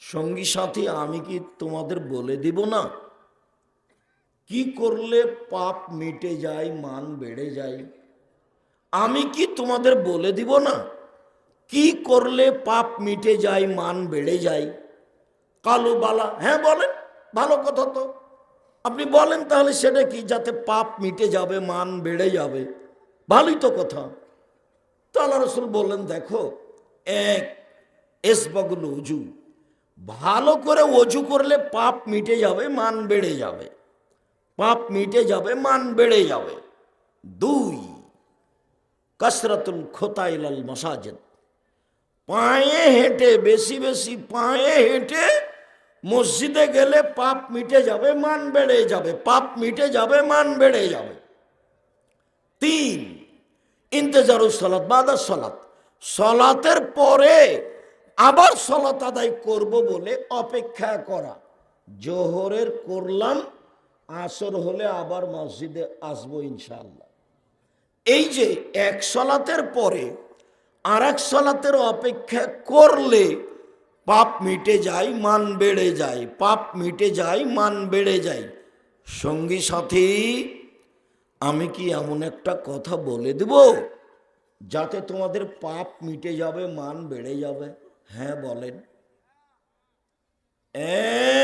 সঙ্গী সাথী আমি কি তোমাদের বলে দিব না কি করলে পাপ মিটে যায়, মান বেড়ে যায়? আমি কি তোমাদের বলে দিব না কি করলে পাপ মিটে যায়, মান বেড়ে যায়? কালো বালা, হ্যাঁ বলেন, ভালো কথা তো। আপনি বলেন তাহলে সেটা কি, যাতে পাপ মিটে যাবে, মান বেড়ে যাবে, ভালোই তো কথা। তো আল্লাহ রসুল বললেন, দেখো, এক, এসবাগুল উজু, ভালো করে অজু করলে পাপ মিটে যাবে, মান বেড়ে যাবে। পাপ মিটে যাবে, মান বেড়ে যাবে। দুই, কাসরাতুল খোতাইলাল মাসাজিদ, পায়ে হেঁটে, বেশি বেশি পায়ে হেঁটে মসজিদে গেলে পাপ মিটে যাবে, মান বেড়ে যাবে। পাপ মিটে যাবে, মান বেড়ে যাবে। তিন, ইন্তেজারুস সালাত বাদা সালাত, সলাতের পরে আবার সলাত আদায় করব বলে অপেক্ষা করা। জোহরের করলাম, আসর হলে আবার মসজিদে আসবো ইনশাআল্লাহ। এই যে এক সলাতের পরে আর এক সলাতের অপেক্ষা করলে পাপ মিটে যায়, মান বেড়ে যায়। পাপ মিটে যায়, মান বেড়ে যায়। সঙ্গী সাথী, আমি কি এমন একটা কথা বলে দেব যাতে তোমাদের পাপ মিটে যাবে, মান বেড়ে যাবে? হ্যাঁ বলেন।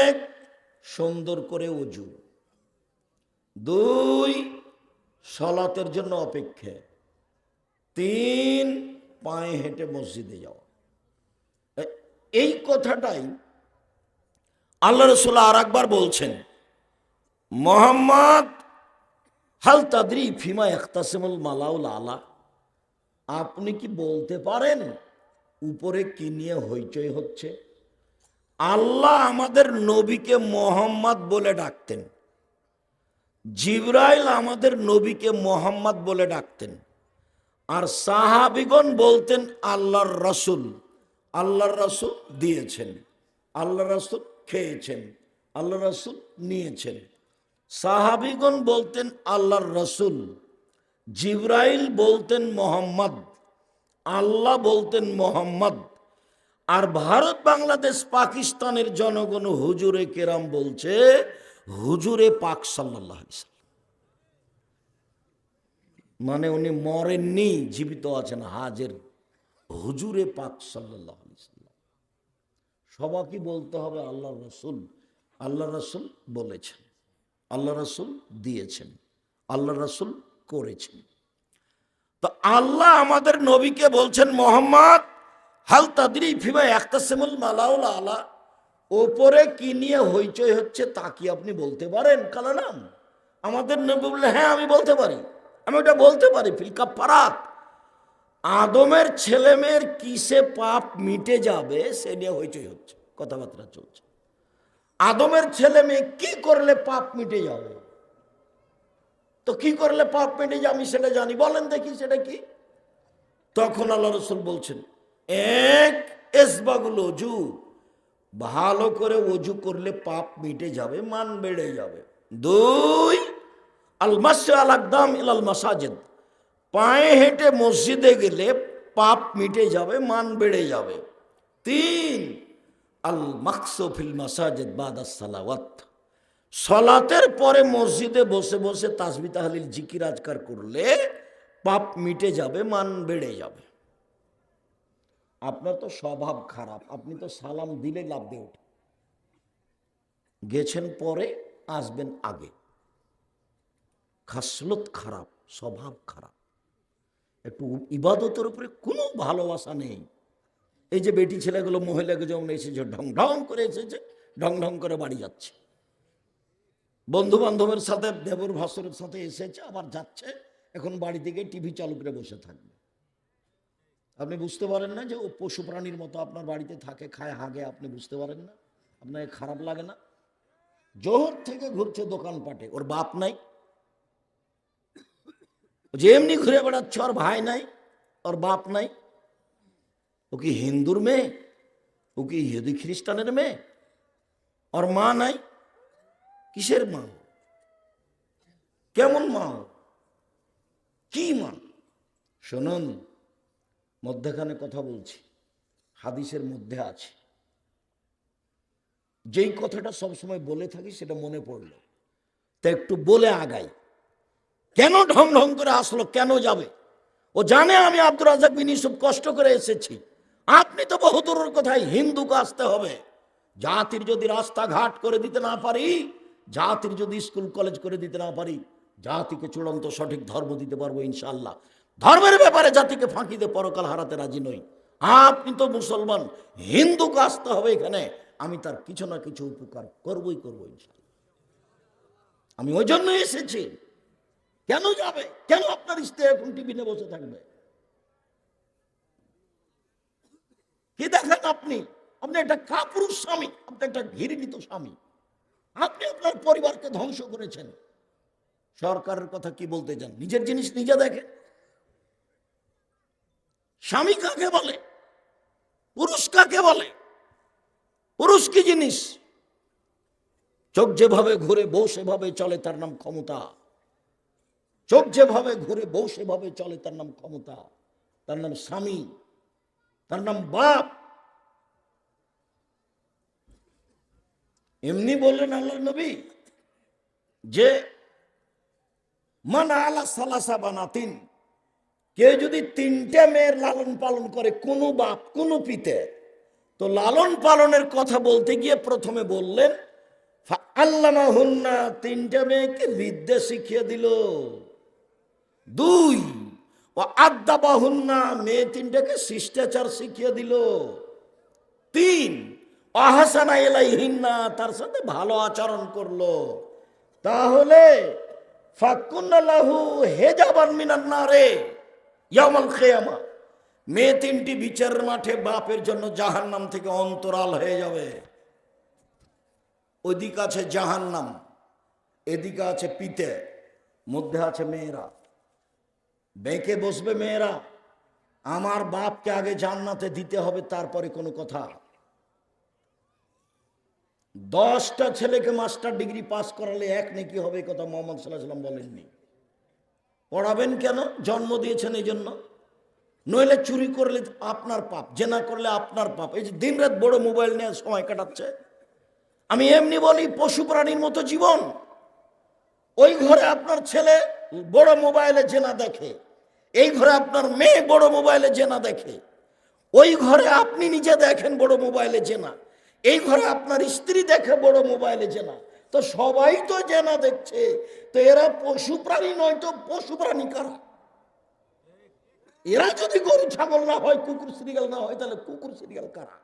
এক, সুন্দর করে অজু। দুই, সলাতের জন্য অপেক্ষা। তিন, পায়ে হেঁটে মসজিদে যাওয়া। এই কথাটাই আল্লাহ রসুল আর একবার বলছেন, মোহাম্মদ হাল তাদরি ফিমা ইখতাসিমুল মালাউল আলা, আপনি কি বলতে পারেন উপরে কি নিয়ে হইচই হচ্ছে? আল্লাহ আমাদের নবীকে মোহাম্মদ বলে ডাকতেন, জিবরাইল আমাদের নবীকে মোহাম্মদ বলে ডাকতেন, আর সাহাবিগণ বলতেন আল্লাহর রসুল। আল্লাহর রসুল দিয়েছেন, আল্লাহ রসুল খেয়েছেন, আল্লাহ রসুল নিয়েছেন। সাহাবিগণ বলতেন আল্লাহর রসুল, জিবরাইল বলতেন মোহাম্মদ, আল্লাহ বলতেন মোহাম্মদ। আর ভারত, বাংলাদেশ, পাকিস্তানের জনগণ হুজুরে কেরাম বলছে হুজুরে পাক সাল্লাল্লাহু আলাইহি ওয়াসাল্লাম। মানে উনি মরেননি, জীবিত আছেন, হাজের। হুজুরে পাক সাল্লাল্লাহু আলাইহি ওয়াসাল্লাম। সবাইকে বলতে হবে আল্লাহ রসুল। আল্লাহ রসুল বলেছেন, আল্লাহ রসুল দিয়েছেন, আল্লাহ রসুল করেছেন। তো আল্লাহ আমাদের নবীকে বলছেন, মোহাম্মদ হাল তাদরি ফিমা ইখতাসিমুল মালাউল আলা, ওপরে কি নিয়ে হইচই হচ্ছে তা কি আপনি বলতে পারেন? কালানাম। আমাদের নবী বললে, হ্যাঁ আমি বলতে পারি, আমি ওটা বলতে পারি। ফিল কাফারাত, আদমের ছেলে মেয়ের কিসে পাপ মিটে যাবে সে নিয়ে হইচই হচ্ছে, কথাবার্তা চলছে। আদমের ছেলে মেয়ে কি করলে পাপ মিটে যাবে? তো কি করলে পাপ মিটে যাবে আমি সেটা জানি, বলেন দেখি সেটা কি? তখন আল্লাহ রসুল বলছেন, এক, এসবাগুল অজু, ভালো করে অজু করলে পাপ মিটে যাবে, মান বেড়ে যাবে। দুই, আল মাসু আল আকদাম ইলাল মাসাজিদ, পায়ে হেঁটে মসজিদে গেলে পাপ মিটে যাবে, মান বেড়ে যাবে। তিন, আল মাকসু ফিল মাসাজিদ বাদাস সালাওয়াত, সলাতের পরে মসজিদে বসে বসে তাসবিহ তাহলিল জিকির আজকার করলে পাপ মিটে যাবে, মান বেড়ে যাবে। আপনার তো স্বভাব খারাপ, আপনি তো সালাম দিলে লাভ দিয়ে ওঠে, গেছেন পরে, আসবেন আগে। খাসলত খারাপ, স্বভাব খারাপ, একটু ইবাদতের উপরে কোনো ভালোবাসা নেই। এই যে বেটি ছেলেগুলো, মহিলাকে যেমন এসেছে, ঢং ঢং করে এসেছে, ঢং ঢং করে বাড়ি যাচ্ছে। বন্ধু বান্ধবের সাথে, দেবর ভাসুরের সাথে এসেছে, আবার যাচ্ছে, এখন বাড়ি থেকে টিভি চালু করে বসে থাকবে। আপনি বুঝতে পারেন না যে ও পশু প্রাণীর মতো আপনার বাড়িতে থাকে, খায়, হাগে? আপনি বুঝতে পারেন না? আপনার খারাপ লাগে না? জোহর থেকে ঘুরছে দোকানপাটে, ওর বাপ নাই, যে এমনি ঘুরে বেড়াচ্ছে, ওর ভাই নাই, ওর বাপ নাই। ও কি হিন্দুর মেয়ে? ও কি ইহুদি খ্রিস্টানের মেয়ে? ওর মা নাই? কিসের মা? কেমন মা? কি মা? শুনুন, মধ্যখানে কথা বলছি, হাদিসের মধ্যে আছে, যেই কথাটা সবসময় বলে থাকি সেটা মনে পড়লো, তা একটু বলে আগাই। কেন ঢং ঢং করে আসলো, কেন যাবে? ও জানে আমি আব্দুর রাজ্জাক বিন ইউসুফ কষ্ট করে এসেছি। আপনি তো বহুদূরের কথায় হিন্দুকে আসতে হবে। জাতির যদি রাস্তাঘাট করে দিতে না পারি, জাতির যদি স্কুল কলেজ করে দিতে না পারি, জাতিকে চূড়ান্ত সঠিক ধর্ম দিতে পারবো ইনশাআল্লাহ। ধর্মের ব্যাপারে জাতিকে ফাঁকি দিয়ে পরকাল হারাতে রাজি নই। আপনি তো মুসলমান, হিন্দুকে আসতে হবে এখানে, আমি তার কিছু না কিছু উপকার করবই করবো ইনশাআল্লাহ। আমি ওই জন্যই এসেছি। কেন যাবে? কেন আপনার স্ত্রী এখন টিভি নিয়ে বসে থাকবে? কি দেখেন আপনি? আপনি একটা কাপুরুষ স্বামী, আপনি একটা ঘৃণিত স্বামী। আপনি আপনার পরিবারকে ধ্বংস করেছেন। সরকারের কথা কি বলতে চান? নিজের জিনিস নিজে দেখেন। স্বামী কাকে বলে? পুরুষ কাকে বলে? পুরুষ কি জিনিস? চোখ যেভাবে ঘুরে বউ সেভাবে চলে, তার নাম ক্ষমতা। চোখ যেভাবে ঘুরে বউ সেভাবে চলে, তার নাম ক্ষমতা, তার নাম স্বামী, তার নাম বাপ। এমনি বললেন আল্লাহ নবী যে মান আলা সালাসা বানাতিন, কেউ যদি তিনটা মেয়ের লালন পালন করে, কোনো বাপ কোনো পিতে, তো লালন পালনের কথা বলতে গিয়ে প্রথমে বললেন আল্লামাহুন্না, তিনটা মেয়েকে বিদ্যা শিখিয়ে দিল। দুই, ও আদাবাহুন্না, মেয়ে তিনটাকে শিষ্টাচার শিখিয়ে দিল। তিন, আহসানা ইলাইহিন্না, তার সাথে ভালো আচরণ করলো। তাহলে ফাকুন্না লাহু হেজাবান মিনান নারে ইয়াউমাল কিয়ামা, মেয়ে তিনটি বিচারের মাঠে বাপের জন্য জাহান্নাম থেকে অন্তরাল হয়ে যাবে। ওইদিকে আছে জাহান্নাম, এদিকে আছে পিতে, মধ্যে আছে মেয়েরা। বেঁকে বসবে মেয়েরা, আমার বাপকে আগে জান্নাতে দিতে হবে, তারপরে কোনো কথা। 10টা ছেলেকে মাস্টার ডিগ্রি পাস করালে এক নেকি হবে, কথা মোহাম্মদ সাল্লাল্লাহু আলাইহি ওয়াসাল্লাম বলেননি। পড়াবেন কেন? জন্ম দিয়েছেন এই জন্য। নইলে চুরি করলে আপনার পাপ, জেনা করলে আপনার পাপ। এই যে দিনরাত বড় মোবাইল নিয়ে সময় কাটাচ্ছে, আমি এমনি বলি পশু প্রাণীর মতো জীবন। ওই ঘরে আপনার ছেলে বড় মোবাইলে জেনা দেখে, এই ঘরে আপনার মেয়ে বড় মোবাইলে জেনা দেখে, ওই ঘরে আপনি নিজে দেখেন বড় মোবাইলে জেনা, এই ঘরে আপনার স্ত্রী দেখে বড় মোবাইলে জেনা। তো সবাই তো জেনা দেখছে, তো এরা পশু প্রাণী নয় তো পশু প্রাণী কারা? এরা যদি গরু ছাগল না হয়, কুকুর শ্রীগাল না হয়, তাহলে কুকুর শ্রীগাল কারা?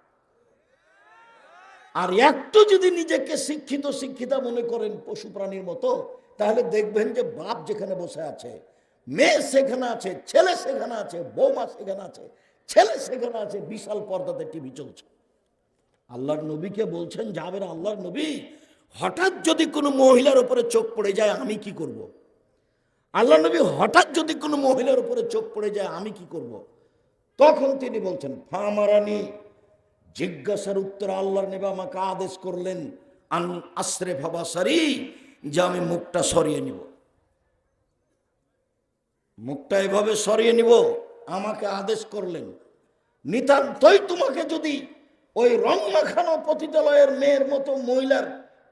আর একটু যদি নিজেকে শিক্ষিত শিক্ষিতা মনে করেন পশু প্রাণীর মতো, তাহলে দেখবেন যে বাপ যেখানে বসে আছে, মেয়ে সেখানে আছে, ছেলে সেখানে আছে, বৌমা সেখানে আছে, ছেলে সেখানে আছে, বিশাল পর্দাতে টিভি চলছে। আল্লাহর নবীকে বলছেন, যাবেন আল্লাহর নবী, হঠাৎ যদি কোনো মহিলার উপরে চোখ পড়ে যায় আমি কি করব? আল্লাহ নবী, হঠাৎ যদি কোনো মহিলার উপরে চোখ পড়ে যায় আমি কি করব? তখন তিনি বলছেন ফামারানি, জিজ্ঞাসার উত্তর আল্লাহর নবী আমাকে আদেশ করলেন আন আশ্রে ভাবাসারি, যে আমি মুখটা সরিয়ে নিব, মুখটা এভাবে সরিয়ে নিব, আমাকে আদেশ করলেন। নিতান্তই তোমাকে যদি ওই রং মাখানো পতিতালয়ের মেয়ের মতো মহিলার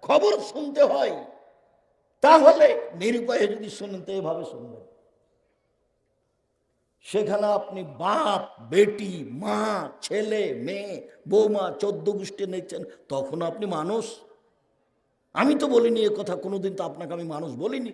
খবর শুনতে হয়, তাহলে নিরুপায়ে যদি শুনেন তো এভাবে শুনবেন। সেখানে আপনি বাপ বেটি মা ছেলে মেয়ে বৌমা 14 গোষ্ঠী নিচ্ছেন, তখন আপনি মানুষ? আমি তো বলিনি এ কথা কোনোদিন, তো আপনাকে আমি মানুষ বলিনি।